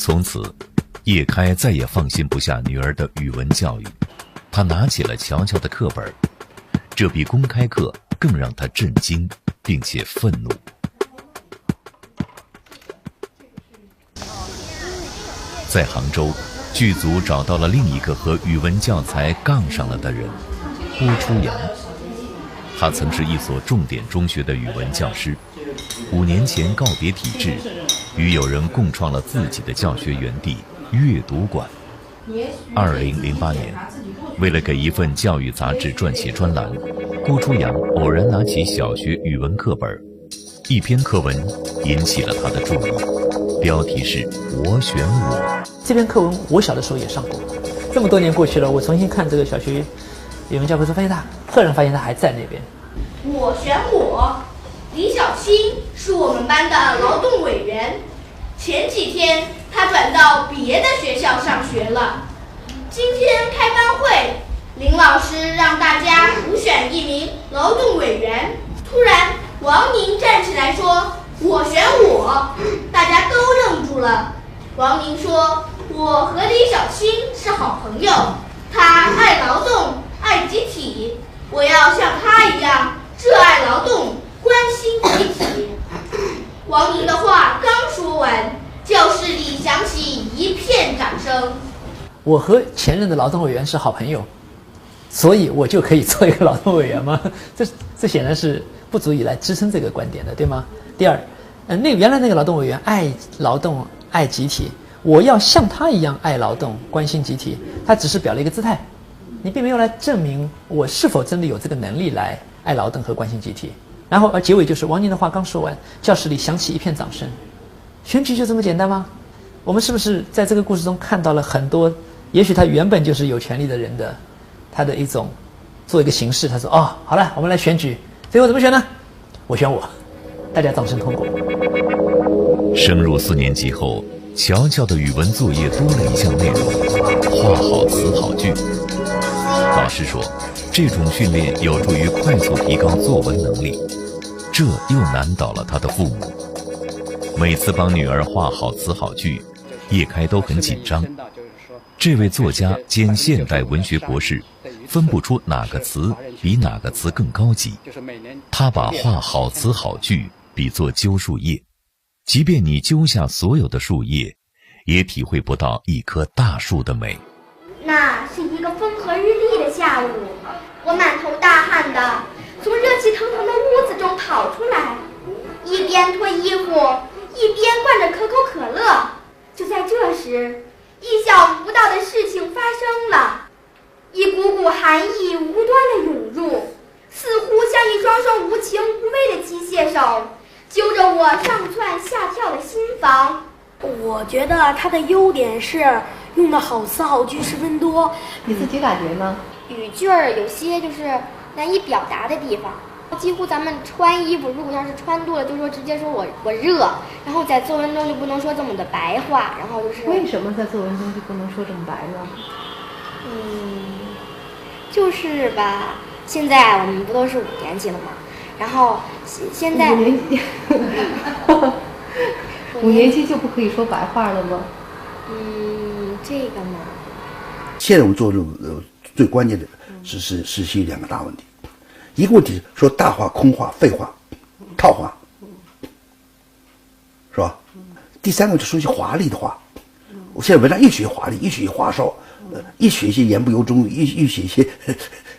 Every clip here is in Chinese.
从此，叶开再也放心不下女儿的语文教育，他拿起了乔乔的课本，这比公开课更让他震惊并且愤怒。在杭州，剧组找到了另一个和语文教材杠上了的人——郭初阳。他曾是一所重点中学的语文教师，5年前告别体制，与友人共创了自己的教学园地阅读馆。2008年，为了给一份教育杂志撰写专栏，郭初阳偶然拿起小学语文课本，一篇课文引起了他的注意，标题是“我选我”。这篇课文我小的时候也上过，这么多年过去了，我重新看这个小学语文教科书，发现他赫然发现他还在那边。我选我，李小新是我们班的劳动委员。前几天他转到别的学校上学了。今天开班会，林老师让大家普选一名劳动委员。突然，王宁站起来说：“我选我。”大家都愣住了。王宁说：“我和李小新是好朋友，他爱劳动，爱集体，我要像他一样热爱劳动，关心集体。”王宁的话刚说完，教室里响起一片掌声。我和前任的劳动委员是好朋友，所以我就可以做一个劳动委员吗？这显然是不足以来支撑这个观点的，对吗？第二，原来那个劳动委员爱劳动，爱集体，我要像他一样爱劳动，关心集体，他只是表了一个姿态，你并没有来证明我是否真的有这个能力来爱劳动和关心集体。然后结尾就是王宁的话刚说完，教室里响起一片掌声。选举就这么简单吗？我们是不是在这个故事中看到了很多，也许他原本就是有权利的人的，他的一种做一个形式。他说：“哦，好了，我们来选举，最后怎么选呢？我选我。”大家掌声通过。升入4年级后，乔乔的语文作业多了一项内容：画好词好句。老师说，这种训练有助于快速提高作文能力，这又难倒了他的父母。每次帮女儿画好词好句，叶开都很紧张。这位作家兼现代文学博士分不出哪个词比哪个词更高级，他把画好词好句比作揪树叶，即便你揪下所有的树叶，也体会不到一棵大树的美。那是一个风和日丽的下午，我满头大汗的从热气腾腾的屋子中跑出来，一边脱衣服一边灌着可口可乐。就在这时，意想不到的事情发生了，一股股寒意无端的涌入，似乎像一双双无情无畏的机械手，揪着我上蹿下跳的心房。我觉得它的优点是用的好词好句十分多。你自己感觉呢？语句儿有些就是难以表达的地方，几乎咱们穿衣服，如果要是穿多了，就说直接说我热，然后在作文中就不能说这么的白话，然后就是为什么在作文中就不能说这么白呢？就是吧，现在我们不都是5年级了吗？然后现在5年级5年级就不可以说白话了吗？这个嘛，现在我们做这种最关键的是2个大问题。一个问题是说大话、空话、废话、套话，是吧？第三个就说一些华丽的话。我现在文章越写越华丽，越写越花哨，越写一些言不由衷，越写一些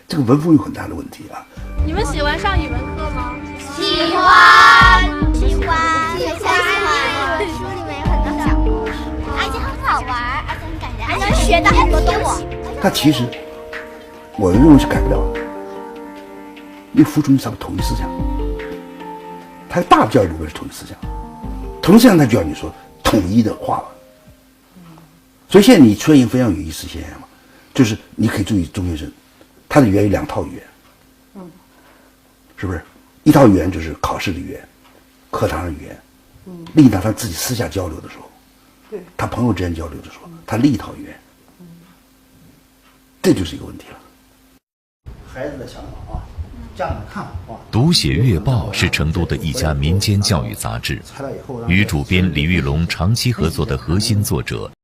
这个文风有很大的问题啊。你们喜欢上语文课吗？喜欢，喜欢，书里面有很多小故事，而且很好玩，而且很感人，还能学到很多东西。但其实我认为是改不了的。因为服从于咱们统一思想，它大教育里面是统一思想，统一思想它就要你说统一的话了。所以现在你出现一个非常有意思现象嘛，就是你可以注意中学生，他的语言有2套语言，是不是？一套语言就是考试的语言，课堂上的语言，另一套他自己私下交流的时候，他朋友之间交流的时候，他另一套语言，这就是一个问题了。孩子的想法啊，家长的看法。读写月报是成都的一家民间教育杂志，与主编李玉龙长期合作的核心作者